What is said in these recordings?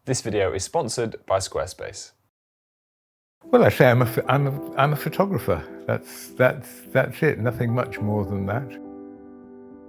This video is sponsored by Squarespace. Well, I say I'm a photographer. That's it. Nothing much more than that.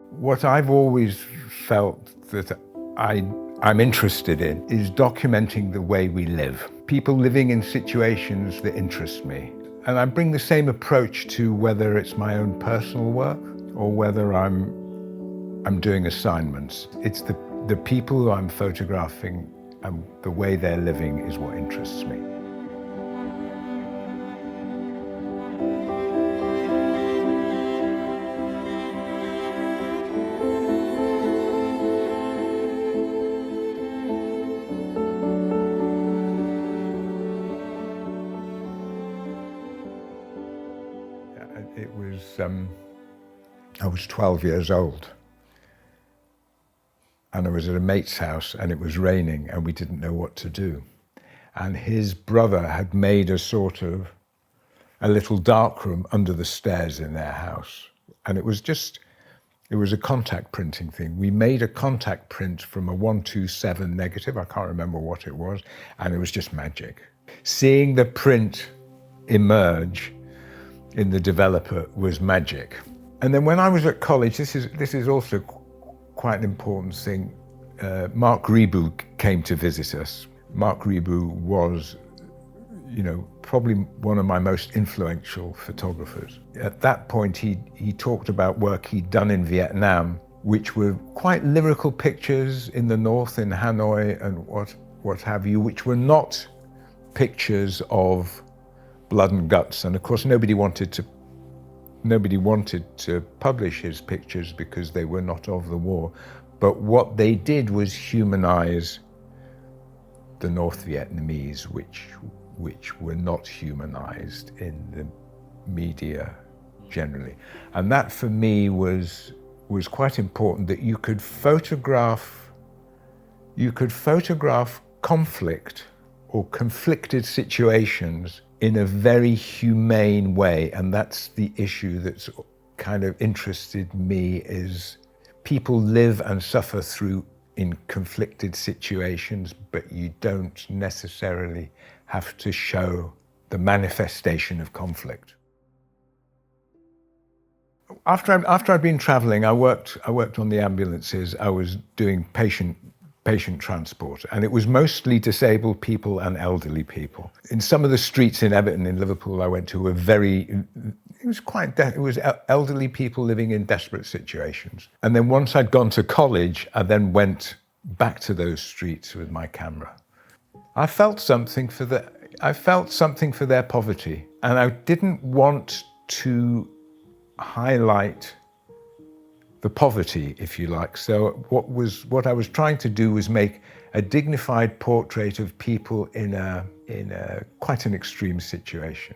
What I've always felt that I'm interested in is documenting the way we live. People living in situations that interest me. And I bring the same approach to whether it's my own personal work or whether I'm doing assignments. It's the people who I'm photographing and the way they're living is what interests me. I was 12 years old and I was at a mate's house and it was raining and we didn't know what to do. And his brother had made a little dark room under the stairs in their house. And it was a contact printing thing. We made a contact print from a 127 negative, I can't remember what it was, and it was just magic. Seeing the print emerge in the developer was magic. And then when I was at college, this is also quite an important thing. Mark Reboux came to visit us. Mark Reboux was, probably one of my most influential photographers. At that point, he talked about work he'd done in Vietnam, which were quite lyrical pictures in the north, in Hanoi and what have you, which were not pictures of blood and guts. And of course, nobody wanted to publish his pictures because they were not of the war. But what they did was humanize the North Vietnamese, which were not humanized in the media generally. And that for me was quite important, that you could photograph conflict or conflicted situations in a very humane way. And that's the issue that's kind of interested me, is people live and suffer in conflicted situations, but you don't necessarily have to show the manifestation of conflict. After I'd been traveling, I worked on the ambulances. I was doing patient transport, and it was mostly disabled people and elderly people. In some of the streets in Everton, in Liverpool, I went to it was elderly people living in desperate situations. And then once I'd gone to college, I then went back to those streets with my camera. I felt something for their poverty, and I didn't want to highlight the poverty, if you like. So what I was trying to do was make a dignified portrait of people in a quite an extreme situation.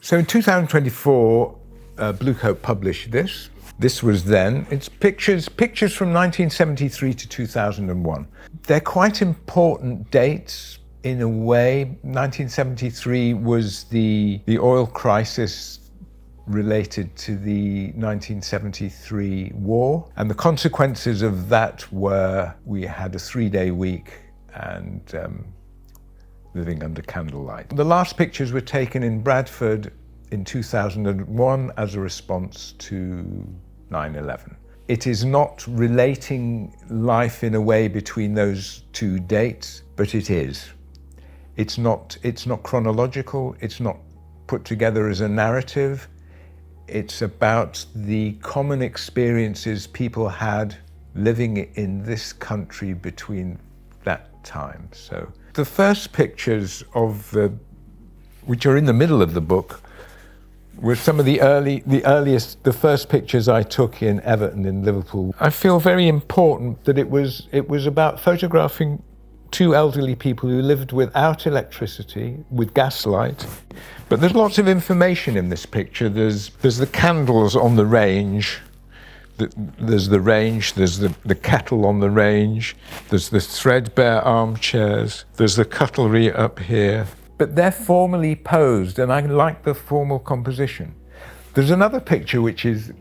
So in 2024, Bluecoat published this. This was then. It's pictures from 1973 to 2001. They're quite important dates in a way. 1973 was the oil crisis related to the 1973 war. And the consequences of that were we had a 3-day week and living under candlelight. The last pictures were taken in Bradford in 2001 as a response to 9/11. It is not relating life in a way between those two dates, but it is. It's not chronological, it's not put together as a narrative. It's about the common experiences people had living in this country between that time. So the first pictures which are in the middle of the book, were some of the first pictures I took in Everton in Liverpool. I feel very important that it was about photographing two elderly people who lived without electricity, with gaslight. But there's lots of information in this picture. There's the candles on the range. There's the range, there's the kettle on the range, there's the threadbare armchairs, there's the cutlery up here. But they're formally posed, and I like the formal composition. There's another picture which is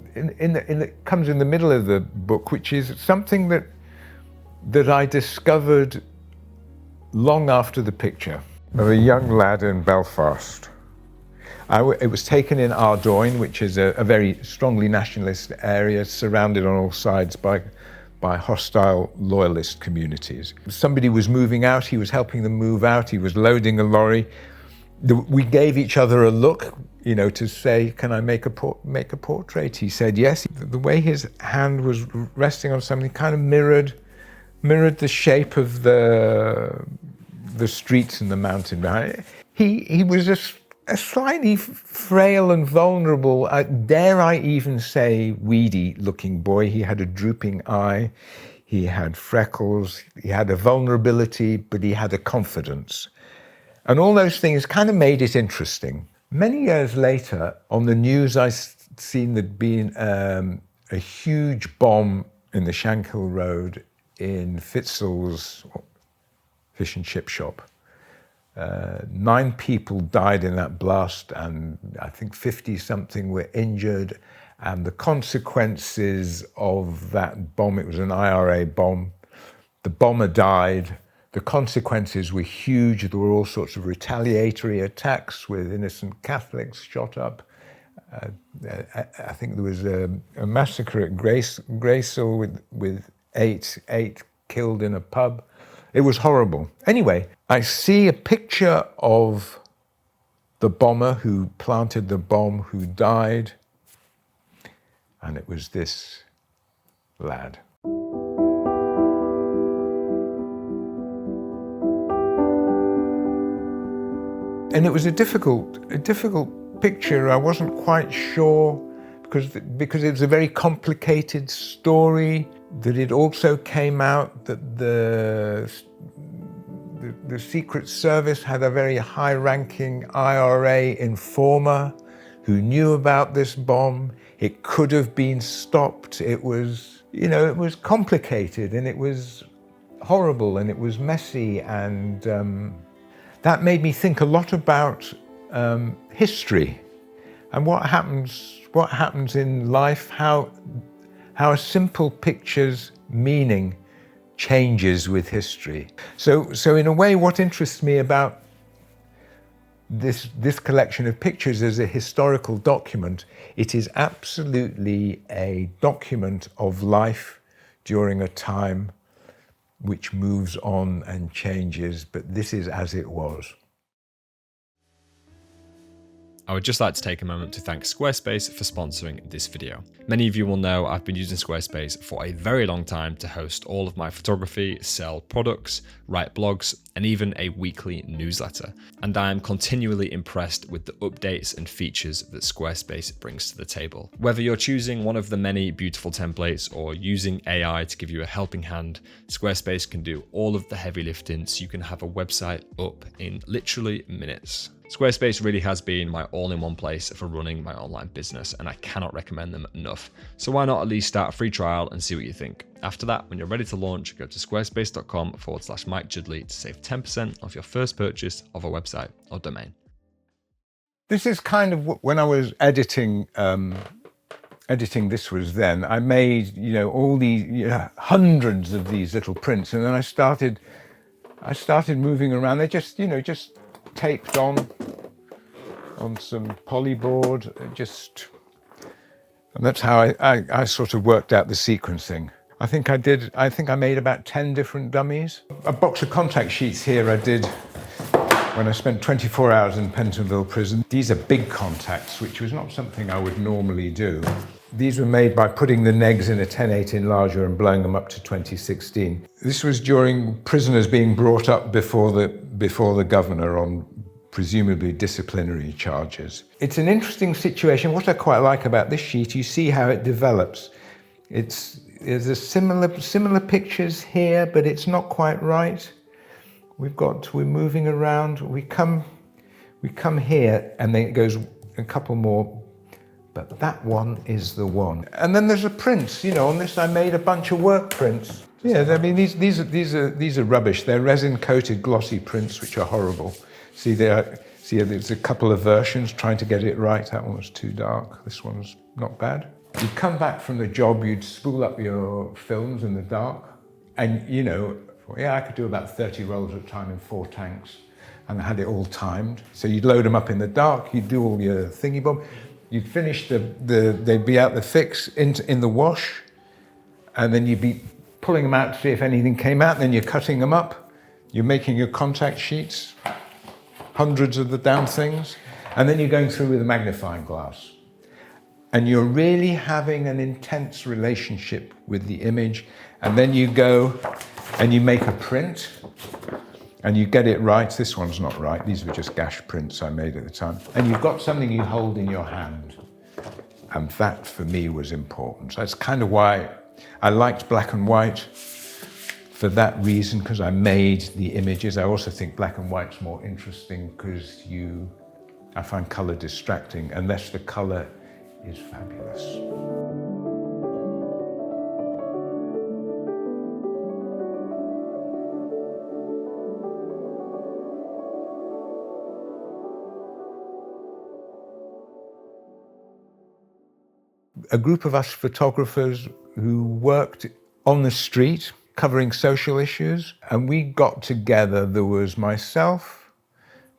comes in the middle of the book, which is something that I discovered long after the picture of a young lad in Belfast. It was taken in Ardoyne, which is a very strongly nationalist area, surrounded on all sides by hostile loyalist communities. Somebody was moving out, he was helping them move out, he was loading a lorry. We gave each other a look, to say, can I make a portrait? He said yes. The way his hand was resting on something kind of mirrored the shape of the streets and the mountain behind it. He was just a slightly frail and vulnerable, dare I even say, weedy-looking boy. He had a drooping eye, he had freckles, he had a vulnerability, but he had a confidence. And all those things kind of made it interesting. Many years later, on the news, I seen there'd been a huge bomb in the Shankill Road in Fitzell's fish and chip shop. 9 people died in that blast, and I think 50-something were injured. And the consequences of that bomb, it was an IRA bomb, the bomber died. The consequences were huge. There were all sorts of retaliatory attacks with innocent Catholics shot up. I think there was a massacre at Graysall with eight killed in a pub. It was horrible. Anyway, I see a picture of the bomber who planted the bomb, who died, and it was this lad. And it was a difficult picture. I wasn't quite sure because it was a very complicated story. That it also came out that the Secret Service had a very high-ranking IRA informer who knew about this bomb. It could have been stopped. It was, it was complicated, and it was horrible, and it was messy, and that made me think a lot about history and what happens in life, how a simple picture's meaning changes with history. So in a way, what interests me about this collection of pictures as a historical document, it is absolutely a document of life during a time which moves on and changes, but this is as it was. I would just like to take a moment to thank Squarespace for sponsoring this video. Many of you will know I've been using Squarespace for a very long time to host all of my photography, sell products, write blogs, and even a weekly newsletter. And I am continually impressed with the updates and features that Squarespace brings to the table. Whether you're choosing one of the many beautiful templates or using AI to give you a helping hand, Squarespace can do all of the heavy lifting so you can have a website up in literally minutes. Squarespace really has been my all-in-one place for running my online business, and I cannot recommend them enough. So why not at least start a free trial and see what you think? After that, when you're ready to launch, go to squarespace.com/Mike Chudley to save 10% off your first purchase of a website or domain. This is kind of when I was editing This Was Then, I made, all these hundreds of these little prints, and then I started moving around. They just taped on some polyboard, and that's how I sort of worked out the sequencing. I think I made about 10 different dummies. A box of contact sheets here I did when I spent 24 hours in Pentonville prison. These are big contacts, which was not something I would normally do. These were made by putting the negs in a 10/8 enlarger and blowing them up to 2016. This was during prisoners being brought up before the governor on presumably disciplinary charges. It's an interesting situation. What I quite like about this sheet, you see how it develops. There's a similar pictures here, but it's not quite right. We're moving around. We come here, and then it goes a couple more. But that one is the one. And then there's a print. On this I made a bunch of work prints. Yeah, I mean these are rubbish. They're resin-coated glossy prints, which are horrible. See, there's a couple of versions trying to get it right. That one was too dark. This one's not bad. You'd come back from the job, you'd spool up your films in the dark, and 24. Yeah, I could do about 30 rolls at a time in 4 tanks, and I had it all timed. So you'd load them up in the dark, you'd do all your thingy bob, you'd finish they'd be out the fix in the wash, and then you'd be pulling them out to see if anything came out, and then you're cutting them up, you're making your contact sheets, hundreds of the damn things, and then you're going through with a magnifying glass. And you're really having an intense relationship with the image, and then you go and you make a print, and you get it right. This one's not right. These were just gash prints I made at the time. And you've got something you hold in your hand. And that, for me, was important. So that's kind of why I liked black and white, for that reason, because I made the images. I also think black and white's more interesting because I find colour distracting, unless the colour is fabulous. A group of us photographers who worked on the street covering social issues, and we got together. There was myself,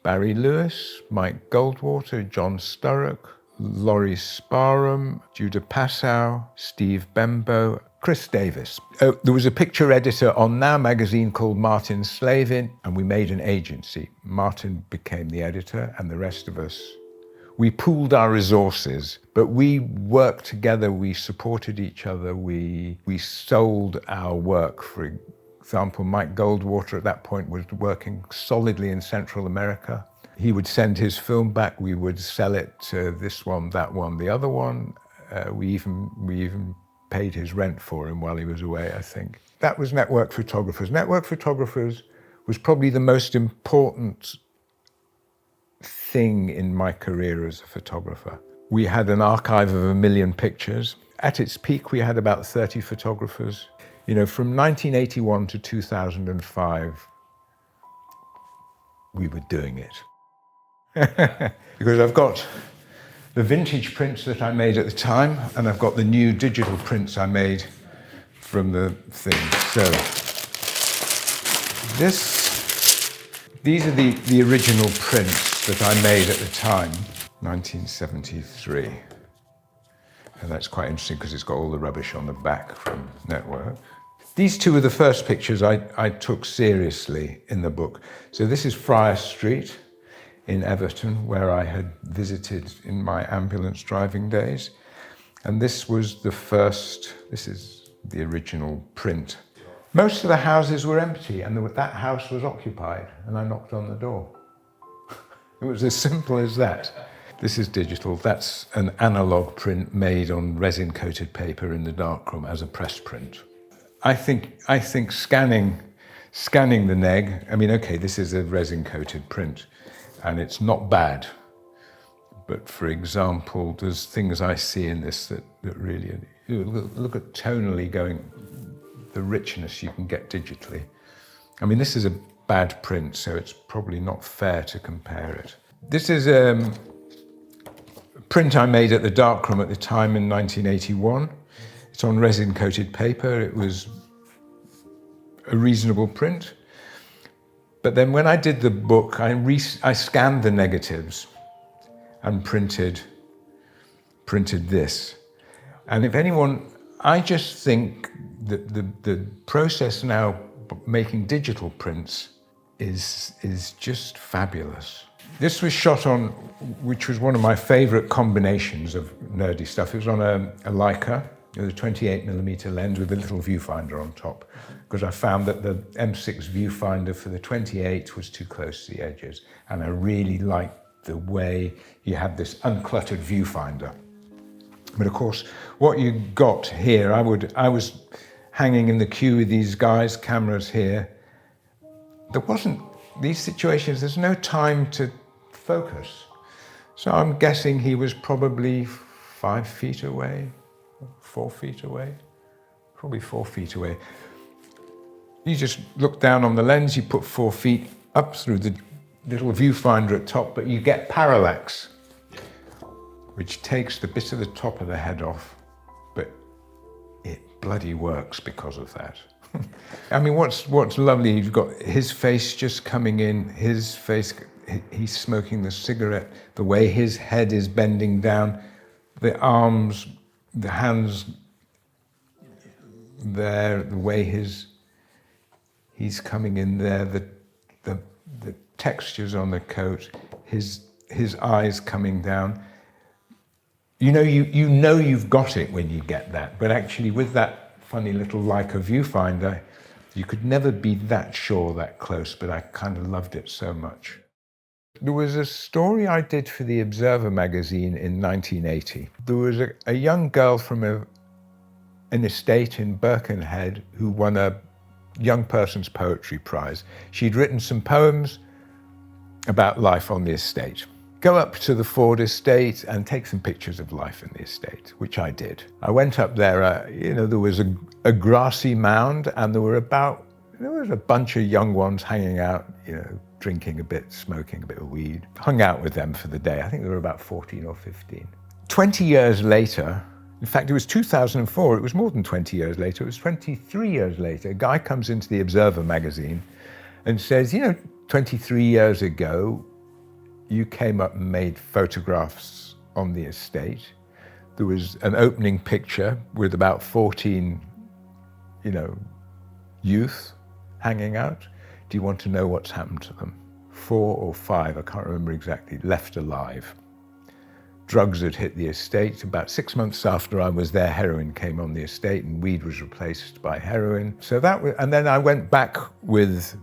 Barry Lewis, Mike Goldwater, John Sturrock, Laurie Sparham, Judah Passow, Steve Bembo, Chris Davis. There was a picture editor on Now magazine called Martin Slavin, and we made an agency. Martin became the editor, and the rest of us, we pooled our resources, but we worked together, we supported each other, we sold our work. For example, Mike Goldwater at that point was working solidly in Central America. He would send his film back, we would sell it to this one, that one, the other one. We even paid his rent for him while he was away, I think. That was Network Photographers. Network Photographers was probably the most important thing in my career as a photographer. We had an archive of 1 million pictures. At its peak, we had about 30 photographers. You know, from 1981 to 2005, we were doing it. Because I've got the vintage prints that I made at the time, and I've got the new digital prints I made from the thing. So these are the original prints that I made at the time, 1973. And that's quite interesting because it's got all the rubbish on the back from Network. These two are the first pictures I took seriously in the book. So this is Friar Street in Everton, where I had visited in my ambulance driving days. And this was this is the original print. Most of the houses were empty, and that house was occupied, and I knocked on the door. It was as simple as that. This is digital. That's an analog print made on resin-coated paper in the darkroom as a press print. I think scanning the neg, I mean, okay, this is a resin-coated print, and it's not bad. But for example, there's things I see in this that really, look at tonally going, the richness you can get digitally. I mean, this is a bad print, so it's probably not fair to compare it. This is a print I made at the darkroom at the time in 1981. It's on resin-coated paper. It was a reasonable print. But then when I did the book, I scanned the negatives and printed this. And if anyone, I just think that the process now making digital prints is just fabulous. This was shot on, which was one of my favorite combinations of nerdy stuff. It was on a Leica with a 28mm lens with a little viewfinder on top, because I found that the M6 viewfinder for the 28 was too close to the edges, and I really liked the way you had this uncluttered viewfinder. But of course, what you got here, I was hanging in the queue with these guys, cameras here. There wasn't, these situations, there's no time to focus. So I'm guessing he was probably 5 feet away, 4 feet away, probably 4 feet away. You just look down on the lens, you put 4 feet up through the little viewfinder at top, but you get parallax, which takes the bit of the top of the head off, but it bloody works because of that. I mean, what's lovely, you've got his face just coming in, his face, he's smoking the cigarette, the way his head is bending down, the arms, the hands there, the way he's coming in there, the textures on the coat, his eyes coming down. You know you've got it when you get that, but actually with that funny little Leica viewfinder, you could never be that sure, that close, but I kind of loved it so much. There was a story I did for the Observer magazine in 1980. There was a young girl from an estate in Birkenhead who won a Young Person's Poetry Prize. She'd written some poems about life on the estate. Go up to the Ford estate and take some pictures of life in the estate, which I did. I went up there, there was a grassy mound, and there was a bunch of young ones hanging out, drinking a bit, smoking a bit of weed. Hung out with them for the day. I think there were about 14 or 15. 20 years later, in fact, it was 2004, it was more than 20 years later, it was 23 years later, a guy comes into the Observer magazine and says, 23 years ago, you came up and made photographs on the estate. There was an opening picture with about 14, youth hanging out. Do you want to know what's happened to them? 4 or 5, I can't remember exactly, left alive. Drugs had hit the estate. About 6 months after I was there, heroin came on the estate and weed was replaced by heroin. So and then I went back with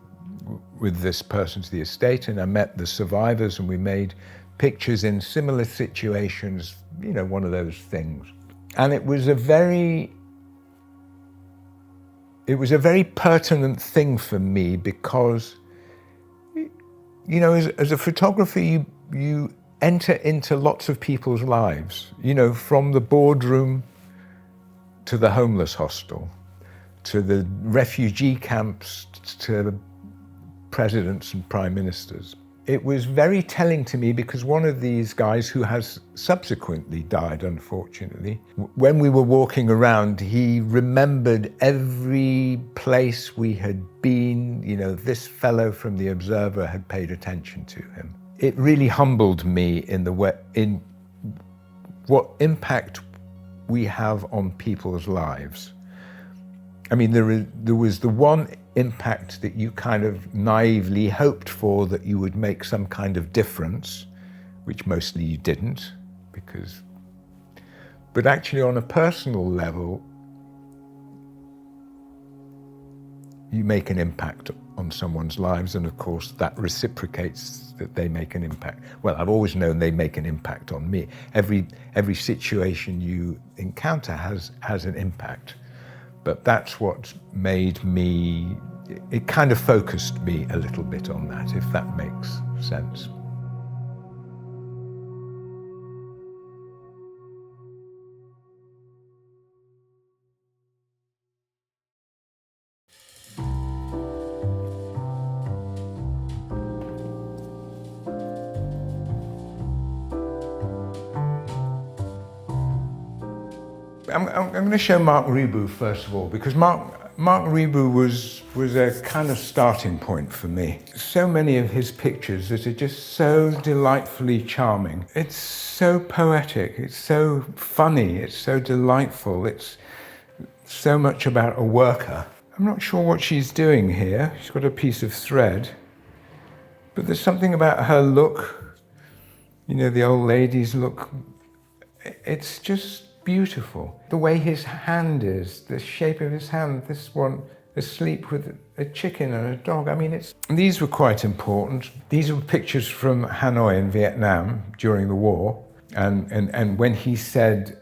this person to the estate and I met the survivors and we made pictures in similar situations, one of those things. And it was a very pertinent thing for me because, as a photographer, you enter into lots of people's lives, from the boardroom to the homeless hostel, to the refugee camps, to presidents and prime ministers. It was very telling to me because one of these guys who has subsequently died, unfortunately, when we were walking around, he remembered every place we had been. This fellow from the Observer had paid attention to him. It really humbled me in what impact we have on people's lives. I mean, there was the one impact that you kind of naively hoped for, that you would make some kind of difference, which mostly you didn't, but actually on a personal level, you make an impact on someone's lives, and of course that reciprocates that they make an impact. Well, I've always known they make an impact on me. Every situation you encounter has an impact. But that's what made me, it kind of focused me a little bit on that, if that makes sense. I'm going to show Mark Reboux first of all, because Mark Reboux was a kind of starting point for me. So many of his pictures that are just so delightfully charming. It's so poetic, it's so funny, it's so delightful, it's so much about a worker. I'm not sure what she's doing here. She's got a piece of thread, but there's something about her look, the old lady's look. It's just beautiful. The way his hand is, the shape of his hand, this one asleep with a chicken and a dog. I mean, these were quite important. These were pictures from Hanoi in Vietnam during the war. And when he said,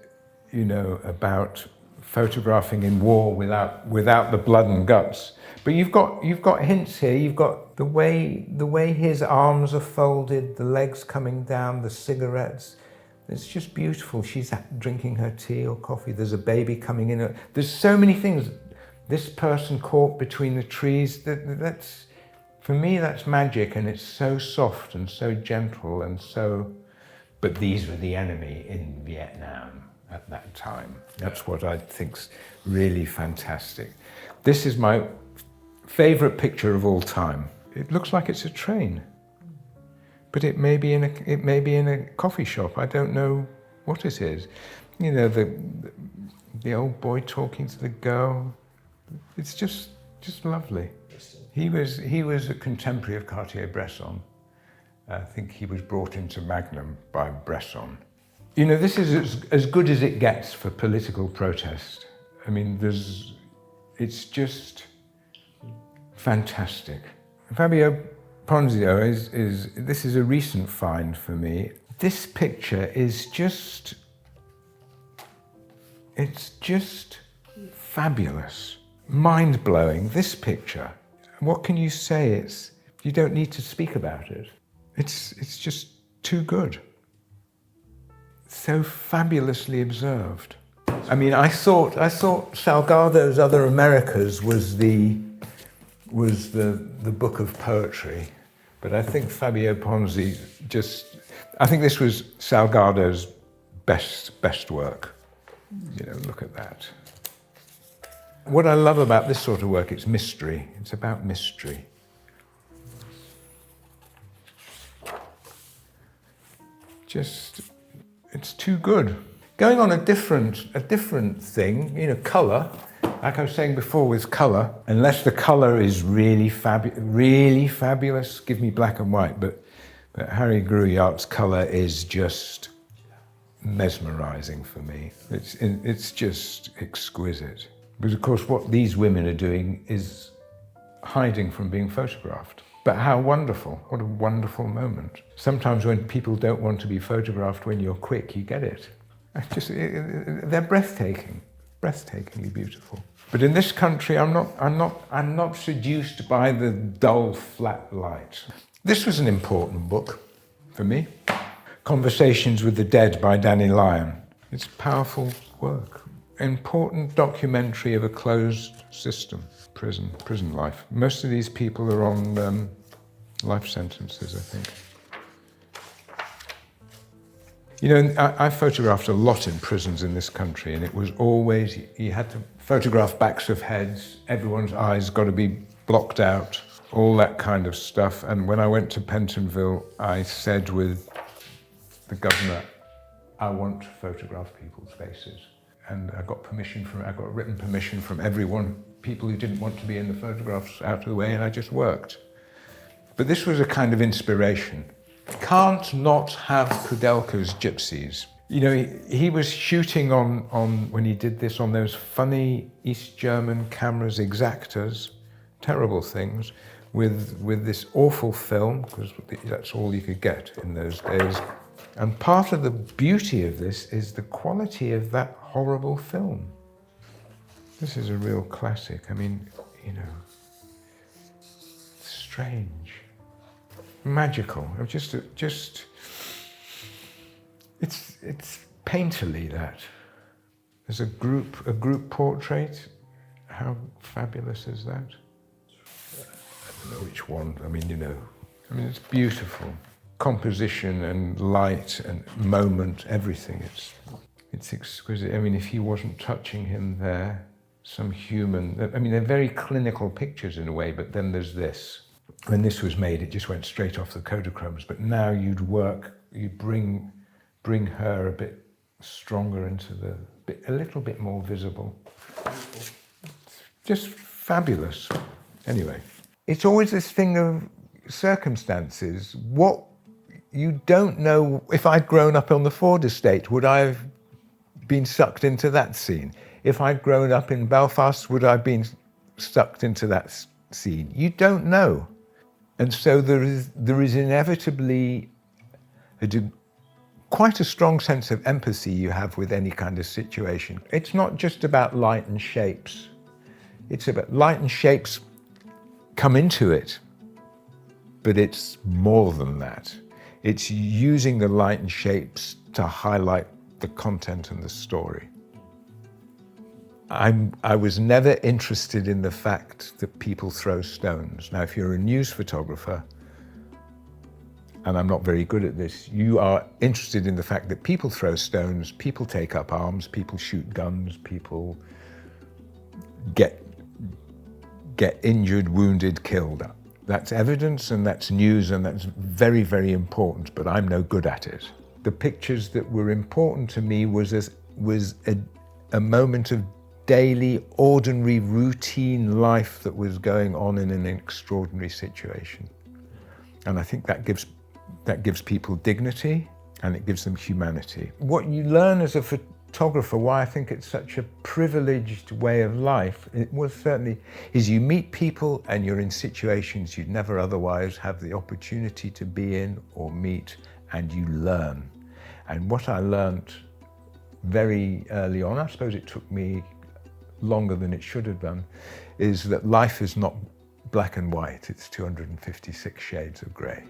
about photographing in war without the blood and guts. But you've got hints here. You've got the way his arms are folded, the legs coming down, the cigarettes. It's just beautiful. She's drinking her tea or coffee. There's a baby coming in. There's so many things. This person caught between the trees. That's, for me, that's magic, and it's so soft and so gentle and so. But these were the enemy in Vietnam at that time. That's what I think's really fantastic. This is my favourite picture of all time. It looks like it's a train, but it may be in a coffee shop. I don't know what it is. You know, the old boy talking to the girl. It's just lovely. He was a contemporary of Cartier-Bresson. I think he was brought into Magnum by Bresson. You know, this is as good as it gets for political protest. I mean, it's just fantastic. Fabio Ponzio this is a recent find for me. This picture is it's just fabulous, mind-blowing. This picture, what can you say? You don't need to speak about it. It's just too good. So fabulously observed. I mean, I thought Salgado's Other Americas was the book of poetry, but I think Fabio Ponzi I think this was Salgado's best work. You know, look at that. What I love about this sort of work, it's mystery. It's about mystery. It's too good. Going on a different thing, you know, colour. Like I was saying before with colour, unless the colour is really fabulous, give me black and white. But Harry Gruillart's colour is just mesmerising for me. It's just exquisite. Because of course what these women are doing is hiding from being photographed. But how wonderful, what a wonderful moment. Sometimes when people don't want to be photographed when you're quick, you get it. They're breathtakingly beautiful. But in this country, I'm not seduced by the dull, flat light. This was an important book for me. Conversations with the Dead by Danny Lyon. It's powerful work. Important documentary of a closed system, prison life. Most of these people are on life sentences, I think. You know, I photographed a lot in prisons in this country, and it was always, you had to photograph backs of heads, everyone's eyes got to be blocked out, all that kind of stuff. And when I went to Pentonville, I said with the governor, I want to photograph people's faces. And I got written permission from everyone, people who didn't want to be in the photographs out of the way, and I just worked. But this was a kind of inspiration. Can't not have Kudelka's Gypsies. You know, he was shooting on when he did this, on those funny East German cameras, Exactas, terrible things, with this awful film, because that's all you could get in those days. And part of the beauty of this is the quality of that horrible film. This is a real classic. I mean, you know, strange, magical. It's painterly, that. There's a group portrait. How fabulous is that? I don't know which one. I mean, you know, it's beautiful. Composition and light and moment, everything. It's exquisite. I mean, if he wasn't touching him there, some human. I mean, they're very clinical pictures in a way, but then there's this. When this was made, it just went straight off the Kodachromes. But now you'd bring her a bit stronger into a little bit more visible. Just fabulous. Anyway, it's always this thing of circumstances. What you don't know, if I'd grown up on the Ford estate, would I have been sucked into that scene? If I'd grown up in Belfast, would I have been sucked into that scene? You don't know. And so there is inevitably quite a strong sense of empathy you have with any kind of situation. It's not just about light and shapes. It's about light and shapes come into it, but it's more than that. It's using the light and shapes to highlight the content and the story. I was never interested in the fact that people throw stones. Now, if you're a news photographer, and I'm not very good at this, you are interested in the fact that people throw stones, people take up arms, people shoot guns, people get get injured, wounded, killed. That's evidence and that's news and that's very, very important, but I'm no good at it. The pictures that were important to me was a moment of daily, ordinary, routine life that was going on in an extraordinary situation. And I think that gives people dignity and it gives them humanity. What you learn as a photographer, why I think it's such a privileged way of life, is you meet people and you're in situations you'd never otherwise have the opportunity to be in or meet, and you learn. And what I learned very early on, I suppose it took me longer than it should have done, is that life is not black and white, it's 256 shades of grey.